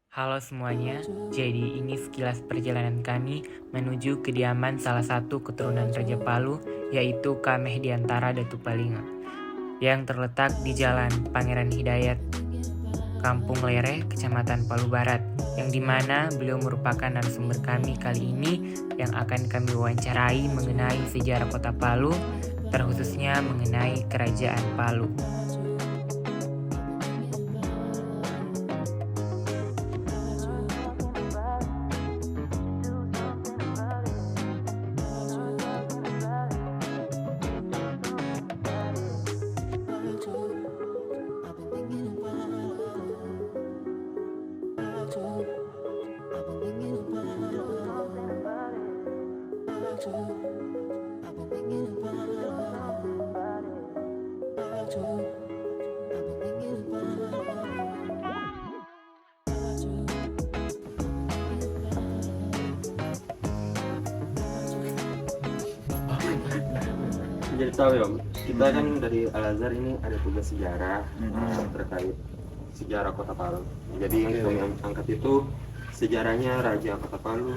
Halo semuanya, jadi ini sekilas perjalanan kami menuju kediaman salah satu keturunan Raja Palu, yaitu Kameh Diantara Datu Palinga, yang terletak di Jalan Pangeran Hidayat, Kampung Lereh, Kecamatan Palu Barat, yang dimana beliau merupakan narasumber kami kali ini yang akan kami wawancarai mengenai sejarah kota Palu, terkhususnya mengenai Kerajaan Palu. Jadi tahu ya, kita kan dari Al-Azhar ini ada tugas sejarah terkait sejarah Kota Palu. Jadi yang kami angkat itu sejarahnya Raja Kota Palu,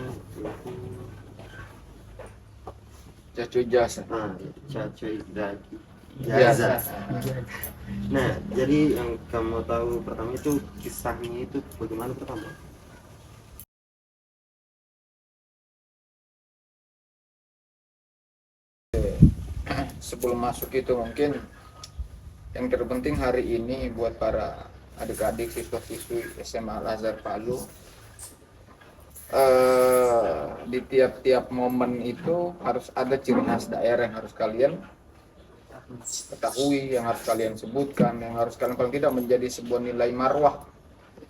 Cacu Jasa. Cacoy Zaki Jasa. Jaza. Nah, jadi yang kamu tahu pertama itu kisahnya itu bagaimana pertama? Sebelum masuk itu mungkin yang terpenting hari ini buat para adik-adik siswa-siswi SMA Al-Azhar Palu, di tiap-tiap momen itu harus ada ciri khas daerah yang harus kalian ketahui, yang harus kalian sebutkan, yang harus kalian paling tidak menjadi sebuah nilai marwah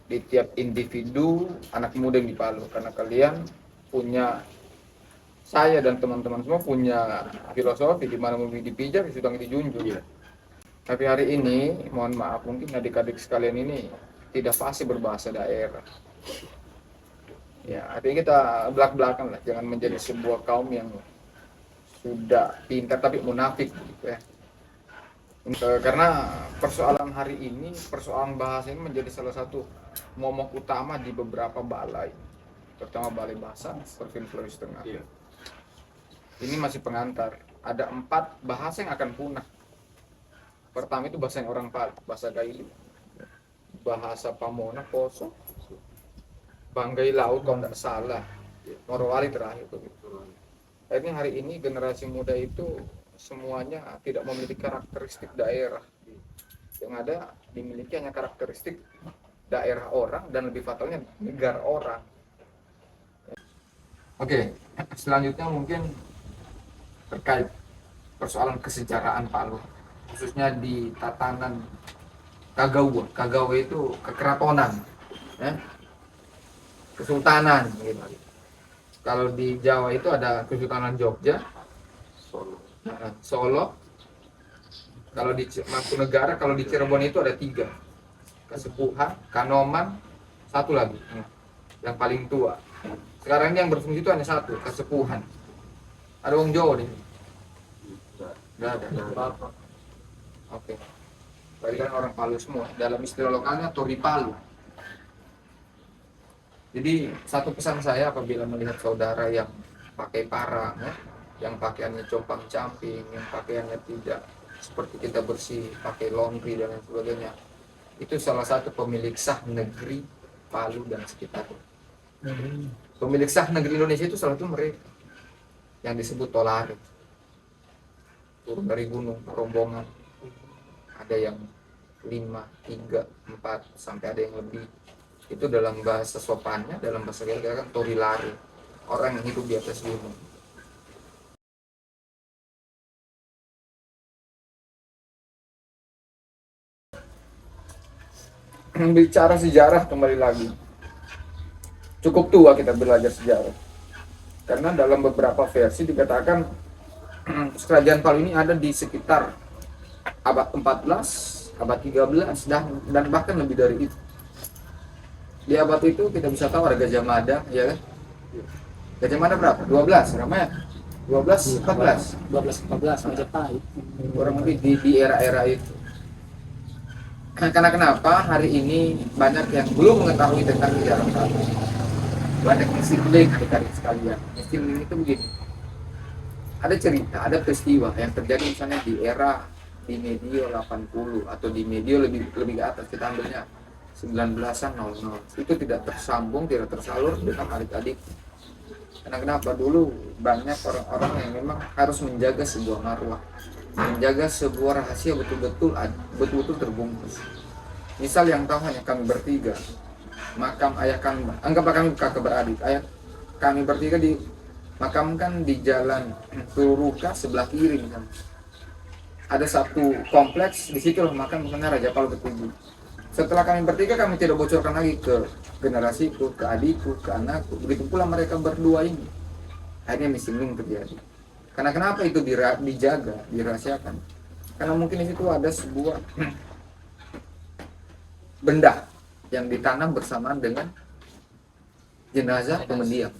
di tiap individu anak muda yang di Palu, karena kalian punya, saya dan teman-teman semua punya filosofi di mana mau dipijak sudah dijunjung. Tapi hari ini mohon maaf mungkin adik-adik sekalian ini tidak fasih berbahasa daerah. Ya, artinya kita belak-belakan lah, jangan menjadi sebuah kaum yang sudah pintar tapi munafik gitu ya. Karena persoalan hari ini, persoalan bahasa ini menjadi salah satu momok utama di beberapa balai, terutama Balai Bahasa Provinsi Sulawesi Tengah. Ini masih pengantar. Ada 4 bahasa yang akan punah. Pertama itu bahasa yang orang Palu, bahasa Gaili, bahasa Pamona, Poso, Banggai Laut kalau tidak salah, Morowali terakhir begitu. Akhirnya hari ini generasi muda itu semuanya tidak memiliki karakteristik daerah. Yang ada dimiliki hanya karakteristik daerah orang dan lebih fatalnya negara orang. Oke, selanjutnya mungkin terkait persoalan kesejaraan Palu, khususnya di tatanan Kagawa. Kagawa itu kekeratonan, ya, kesultanan gitu. Kalau di Jawa itu ada Kesultanan Jogja, Solo. Kalau di Mangkunegaran, kalau di Cirebon itu ada 3, Kasepuhan, Kanoman, satu lagi yang paling tua. Sekarang ini yang berfungsi itu hanya 1, Kasepuhan. Ada wong Jawa di sini? Nggak ada. Oke. Berarti kan orang Palu semua. Dalam istilah lokalnya Tori Palu. Jadi satu pesan saya apabila melihat saudara yang pakai parang, ya, yang pakaiannya compang-camping, yang pakaiannya tidak seperti kita bersih, pakai laundry dan lain sebagainya, itu salah satu pemilik sah negeri Palu dan sekitarnya. Pemilik sah negeri Indonesia itu salah satu mereka yang disebut Tolare. Turun dari gunung, rombongan, ada yang 5, 3, 4, sampai ada yang lebih. Itu dalam bahasa sopannya, dalam bahasa kita kan Torilare, orang yang hidup di atas gunung. Bicara sejarah kembali lagi, cukup tua kita belajar sejarah, karena dalam beberapa versi dikatakan kerajaan Palu ini ada di sekitar abad 14, abad 13, dan bahkan lebih dari itu. Di abad itu kita bisa tahu ada Gajah Mada, ya kan? Gajah Mada berapa? 12, berapa ya? 12, 14. 12-14 Majapahit. Kurang lebih di era-era itu. Karena kenapa hari ini banyak yang belum mengetahui tentang sejarah Palu. Banyak misleading adik-adik sekalian. Misleading itu begini. Ada cerita, ada peristiwa yang terjadi misalnya di era di medio 80 atau di medio lebih ke atas, kita ambilnya 19-an 00. Itu tidak tersambung, tidak tersalur dengan adik-adik. Karena kenapa? Dulu banyak orang-orang yang memang harus menjaga sebuah marwah, menjaga sebuah rahasia betul-betul terbungkus. Misal yang tahu hanya kami bertiga, makam ayah kami, anggaplah kami kakak beradik, ayah kami bertiga dimakamkan di jalan Turuka sebelah kiri misalnya. Ada satu kompleks, di situ makam Raja Palu ke-7. Setelah kami bertiga, kami tidak bocorkan lagi ke generasiku, ke adikku, ke anakku. Begitu pula mereka berdua ini. Akhirnya misleading terjadi. Karena kenapa itu dijaga, dirahasiakan? Karena mungkin di situ ada sebuah benda yang ditanam bersamaan dengan jenazah pemendiam.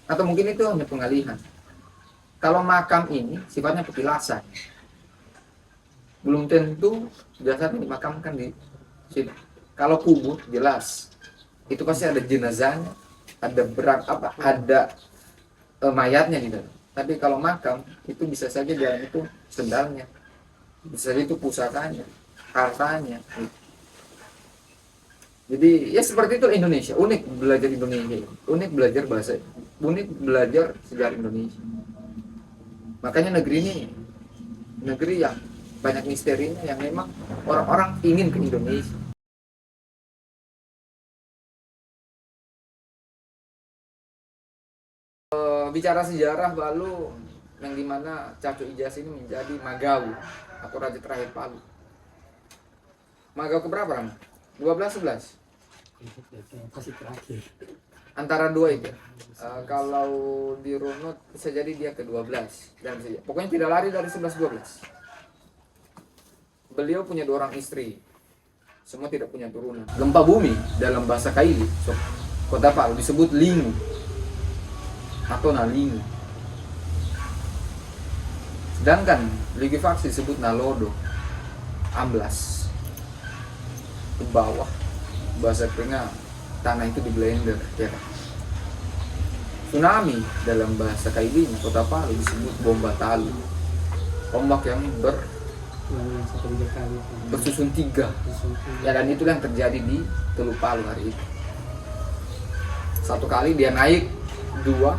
Atau mungkin itu hanya pengalihan. Kalau makam ini sifatnya petilasan. Belum tentu jasadnya dimakamkan di situ. Kalau kubur jelas itu pasti ada jenazahnya, ada ada mayatnya di dalam. Tapi kalau makam itu bisa saja dalam itu sendalnya, bisa saja itu pusakanya, hartanya. Jadi ya seperti itu Indonesia, unik belajar Indonesia, unik belajar bahasa, unik belajar sejarah Indonesia. Makanya negeri ini negeri yang banyak misterinya, yang memang orang-orang ingin ke Indonesia. Bicara sejarah Palu, yang dimana Caco Ijas ini menjadi Magau atau raja terakhir Palu. Magau keberapa Ram? 12, 11? Pasti terakhir. Antara dua itu. Kalau dirunut bisa jadi dia ke-12 dan pokoknya tidak lari dari 11-12. Beliau punya 2 orang istri, semua tidak punya turunan. Gempa bumi dalam bahasa Kaili, kota Palu disebut Lingu atau Nalingu. Sedangkan likuifaksi disebut Nalodo, amblas ke bawah. Bahasa tengah tanah itu di blender. Ya. Tsunami dalam bahasa Kaili, kota Palu disebut Bomba Talu, ombak yang bersusun 3. Ya, dan itulah yang terjadi di Teluk Palu hari itu. 1 kali dia naik, 2,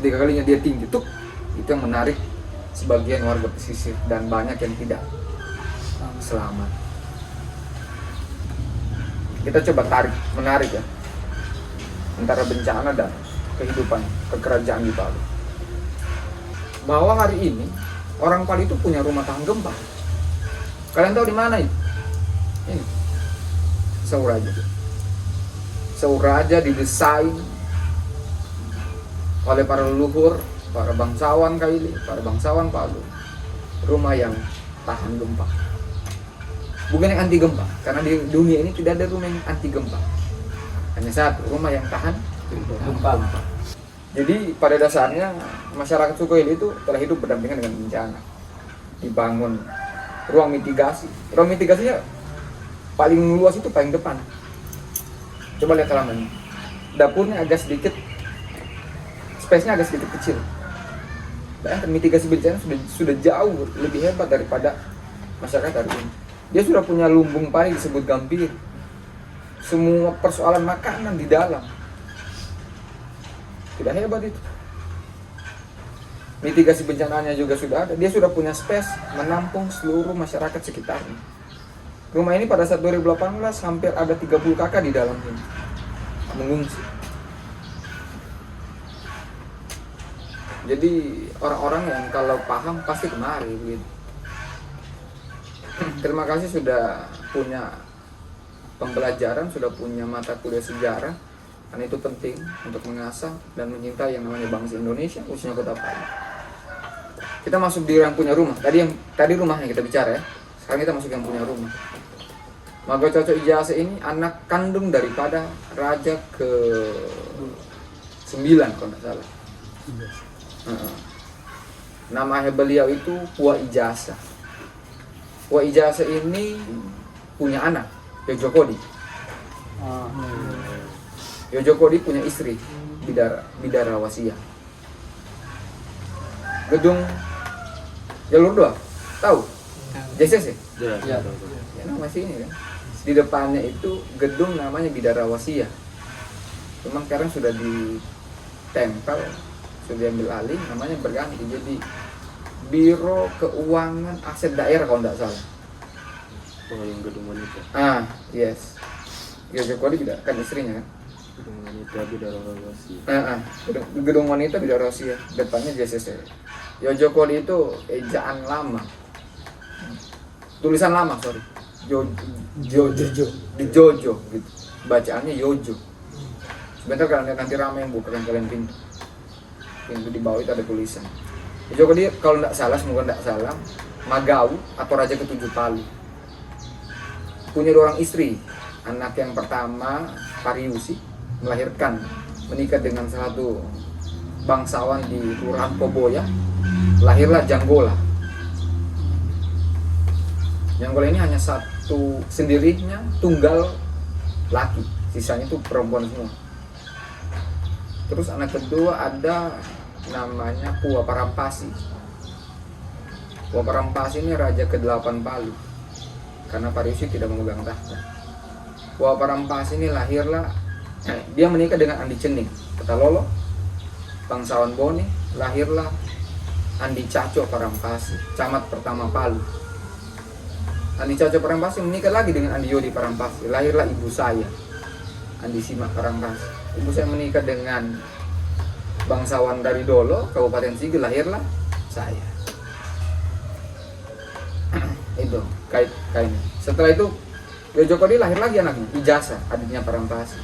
3 kalinya dia tinggi tuh. Itu yang menarik sebagian warga pesisir dan banyak yang tidak selamat. Kita coba menarik ya antara bencana dan kehidupan kekerajaan di Palu. Bahwa hari ini orang Palu itu punya rumah tahan gempa. Kalian tahu di mana itu? Ini Sauraja. Sauraja didesain oleh para leluhur, para bangsawan Kaili, para bangsawan Palu. Rumah yang tahan gempa. Bukan yang anti gempa, karena di dunia ini tidak ada rumah yang anti gempa. Hanya satu, rumah yang tahan gempa. Jadi pada dasarnya masyarakat suku Kaili itu telah hidup berdampingan dengan bencana. Dibangun ruang mitigasi. Ruang mitigasinya paling luas itu paling depan. Coba lihat halaman. Dapurnya agak sedikit, space-nya agak sedikit kecil. Bayangkan mitigasi bencana sudah jauh lebih hebat daripada masyarakat hari ini. Dia sudah punya lumbung padi disebut gambir. Semua persoalan makanan di dalam. Tidak hebat itu. Mitigasi bencananya juga sudah ada. Dia sudah punya space menampung seluruh masyarakat sekitarnya. Rumah ini pada saat 2018 hampir ada 30 kakak di dalam ini mengungsi. Jadi orang-orang yang kalau paham pasti kemari gitu. Terima kasih sudah punya pembelajaran, sudah punya mata kuliah sejarah. Karena itu penting untuk mengasah dan mencintai yang namanya bangsa Indonesia, khususnya Kota Palu. Kita masuk di yang punya rumah. Tadi rumahnya kita bicara ya. Sekarang kita masuk yang punya rumah. Magau Caco Ijase ini anak kandung daripada raja ke-9 kalau tidak salah. Nama beliau itu Pua Ijasa. Pua Ijasa ini punya anak, Yojokodi. Yojokodi punya istri, Bidarawasya. Gedung jalur 2, tahu? JCC? Ya. Ya nama sih ini kan. Di depannya itu gedung namanya Bidarawasya. Memang sekarang sudah ditempel, sudah diambil alih, namanya berganti jadi Biro Keuangan Aset Daerah kalau tidak salah. Oh, yang gedung wanita. Yes. Yojokodi tidak kan istrinya kan. Gedung wanita Bidarawasya. Gedung wanita Bidarawasya, depannya JCC. Yojokodi itu ejaan lama, tulisan lama, sorry. Jojo di Jojo gitu. Bacaannya Yojo. Sebentar kalian nanti ramai yang buka kalian pintu di bawah itu ada tulisan. Yojokodi kalau tidak salah, semoga tidak salah, Magau atau Raja ke-7 Palu. Punya 2 orang istri. Anak yang pertama Pariusi melahirkan, menikah dengan salah satu bangsawan di Kelurahan Poboya. Lahirlah Janggola. Janggola ini hanya satu sendirinya, tunggal laki, sisanya itu perempuan semua. Terus anak kedua ada namanya Puwa Parampasi. Puwa Parampasi ini raja ke-8 Palu, karena Pariusi tidak memegang tahta. Puwa Parampasi ini lahirlah, dia menikah dengan Andi Cening, Petalolo, bangsawan Bone. Lahirlah Andi Caco Parampasi, camat pertama Palu. Andi Caco Parampasi menikah lagi dengan Andi Yodi Parampasi. Lahirlah ibu saya, Andi Simak Parampasi. Ibu saya menikah dengan bangsawan dari Dolo, Kabupaten Sigi. Lahirlah saya. Itu kainnya. Setelah itu Yojokodi lahir lagi anaknya, Ijasa, adiknya Parampasi.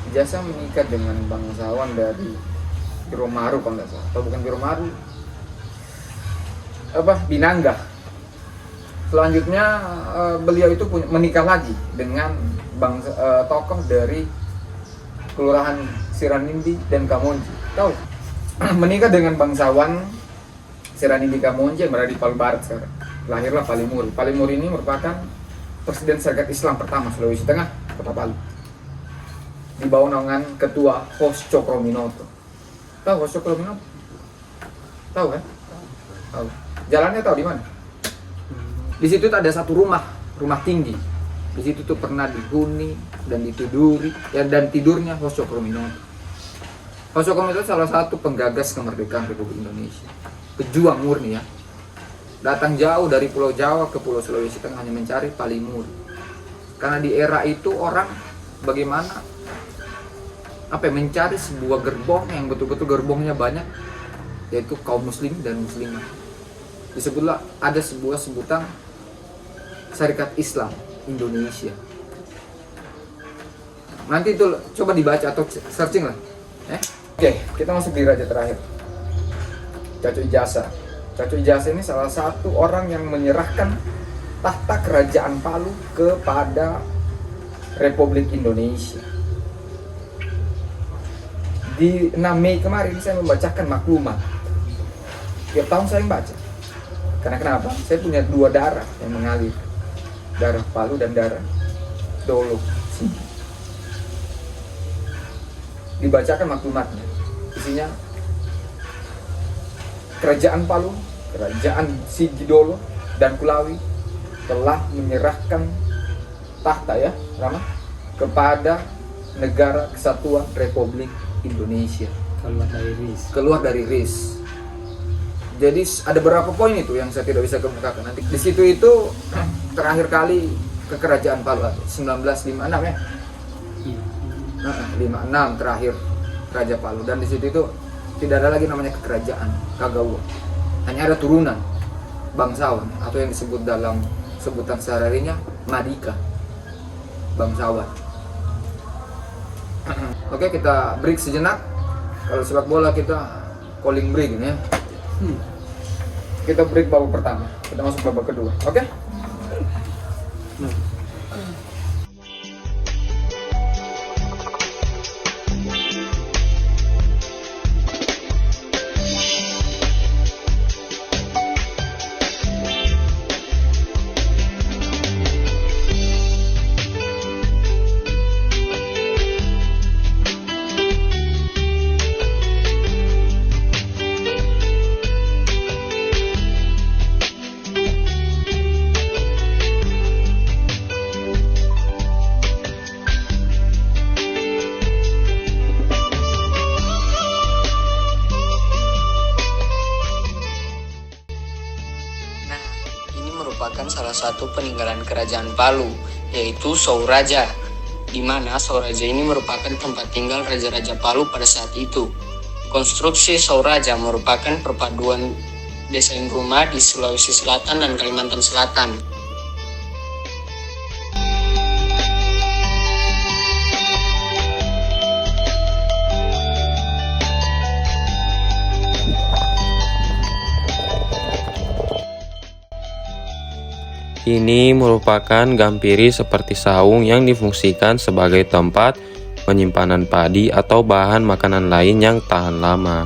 Ijasa menikah dengan bangsawan dari Biromaru kalau nggak salah, atau bukan Biromaru, Binangga. Selanjutnya beliau itu menikah lagi dengan tokoh dari Kelurahan Siranindi dan Kamonji. Tahu? Menikah dengan bangsawan Siranindi Kamonji yang berada di Palu Barat sekarang. Lahirlah Palimuri. Palimuri ini merupakan Presiden Serikat Islam pertama Sulawesi Tengah, Kota Palu. Di bawah naungan Ketua Hos Cokrominoto. Tahu Hos Cokrominoto? Tahu kan? Tahu. Jalannya tahu di mana? Di situ ada satu rumah tinggi. Di situ tuh pernah dihuni dan ditiduri dan tidurnya Hos Cokrominoto. Hos Cokrominoto salah satu penggagas kemerdekaan Republik Indonesia. Pejuang murni ya. Datang jauh dari Pulau Jawa ke Pulau Sulawesi Tengah hanya mencari Palimuri. Karena di era itu orang bagaimana mencari sebuah gerbong yang betul-betul gerbongnya banyak, yaitu kaum muslim dan muslimah. Disebutlah ada sebuah sebutan Syarikat Islam Indonesia. Nanti itu coba dibaca atau searching lah. Oke, kita masuk di raja terakhir, Caco Ijasa. Caco Ijasa ini salah satu orang yang menyerahkan tahta kerajaan Palu kepada Republik Indonesia. Di 6 Mei kemarin saya membacakan maklumat. Tiap tahun saya membaca. Karena kenapa? Saya punya 2 darah yang mengalir. Darah Palu dan darah Dolo. Dibacakan maklumatnya. Isinya Kerajaan Palu, Kerajaan Sigi-Dolo dan Kulawi telah menyerahkan tahta kepada Negara Kesatuan Republik Indonesia. Keluar dari RIS. Jadi ada berapa poin itu yang saya tidak bisa kemukakan. Nanti di situ itu terakhir kali ke Kerajaan Palu 1956 ya. 56 terakhir Raja Palu, dan di situ itu tidak ada lagi namanya kerajaan Kagawa. Hanya ada turunan bangsawan atau yang disebut dalam sebutan sehari-harinya Madika, bangsawan. Oke, kita break sejenak. Kalau sepak bola kita calling break ini ya. Kita break babak pertama, kita masuk babak kedua. Oke? merupakan salah satu peninggalan kerajaan Palu, yaitu Souraja, di mana Souraja ini merupakan tempat tinggal Raja-Raja Palu pada saat itu. Konstruksi Souraja merupakan perpaduan desain rumah di Sulawesi Selatan dan Kalimantan Selatan. Ini merupakan gampiri seperti saung yang difungsikan sebagai tempat penyimpanan padi atau bahan makanan lain yang tahan lama.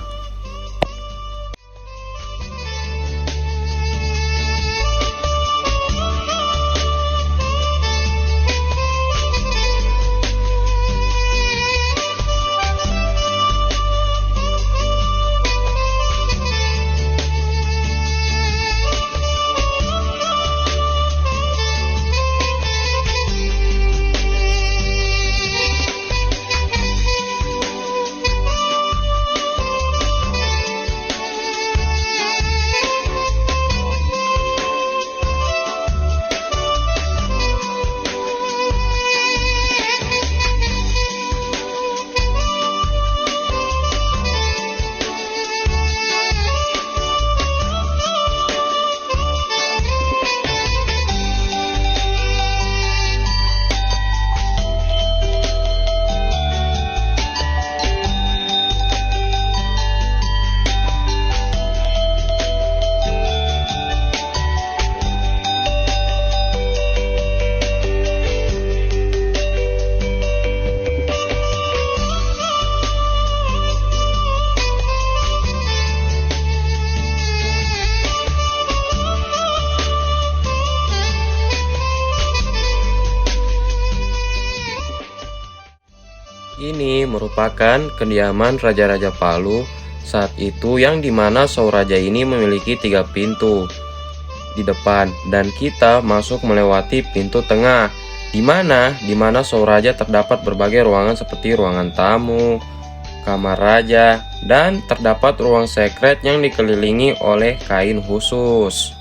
Ini merupakan kediaman Raja-Raja Palu saat itu, yang dimana Souraja ini memiliki 3 pintu di depan, dan kita masuk melewati pintu tengah, di mana Souraja terdapat berbagai ruangan seperti ruangan tamu, kamar raja, dan terdapat ruang sekret yang dikelilingi oleh kain khusus.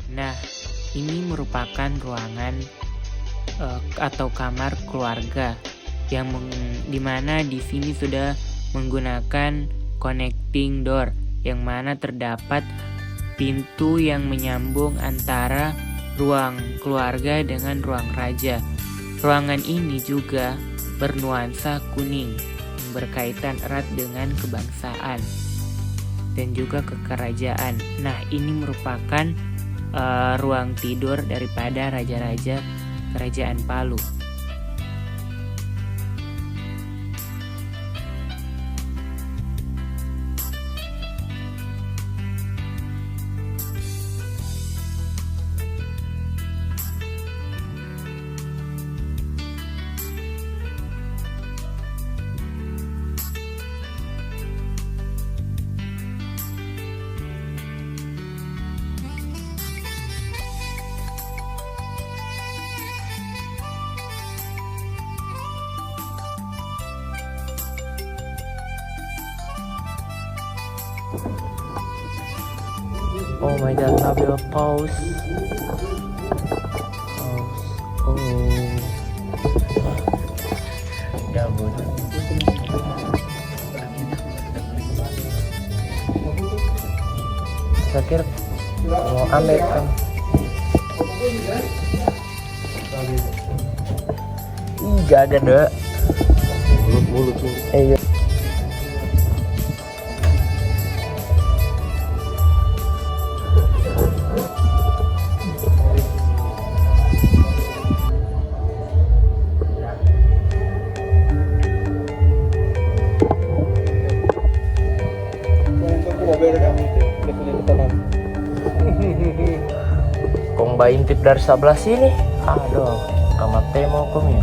Nah, ini merupakan ruangan atau kamar keluarga yang dimana di sini sudah menggunakan connecting door, yang mana terdapat pintu yang menyambung antara ruang keluarga dengan ruang raja. Ruangan ini juga bernuansa kuning, yang berkaitan erat dengan kebangsaan dan juga kekerajaan. Nah, ini merupakan ruang tidur daripada raja-raja kerajaan Palu. Oh my god, love your pose. Oh. Ya bodoh. Sakir mau ambil kan. Gak ada deh. Mulut tuh. Iya. Coba intip dari sebelah sini. Aduh, kamat temo ya.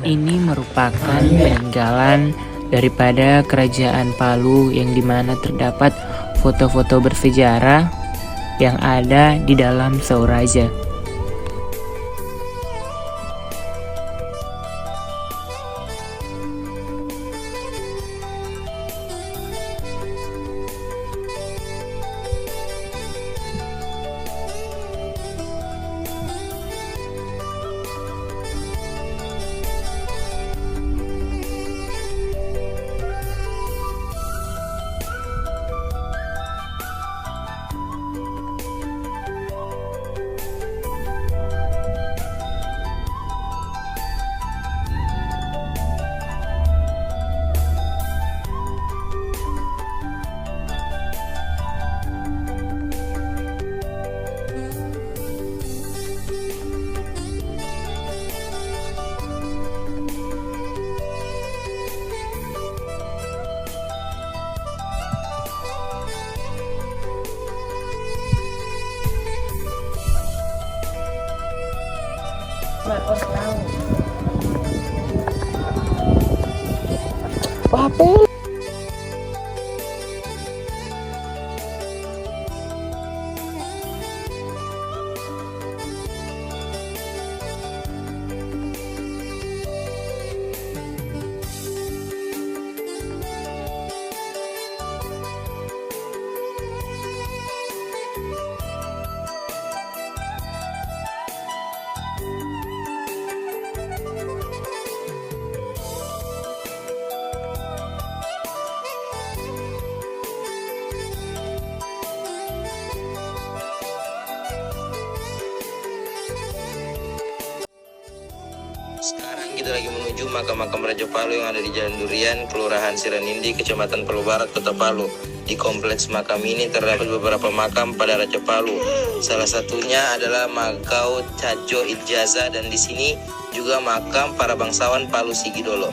Ini merupakan peninggalan daripada kerajaan Palu yang dimana terdapat foto-foto bersejarah yang ada di dalam Sauraja. Sekarang kita lagi menuju makam Raja Palu yang ada di Jalan Durian, Kelurahan Siranindi, Kecamatan Palu Barat, Kota Palu. Di kompleks makam ini terdapat beberapa makam pada Raja Palu. Salah satunya adalah Makau Cajo Idjaza, dan di sini juga makam para bangsawan Palu Sigidolo.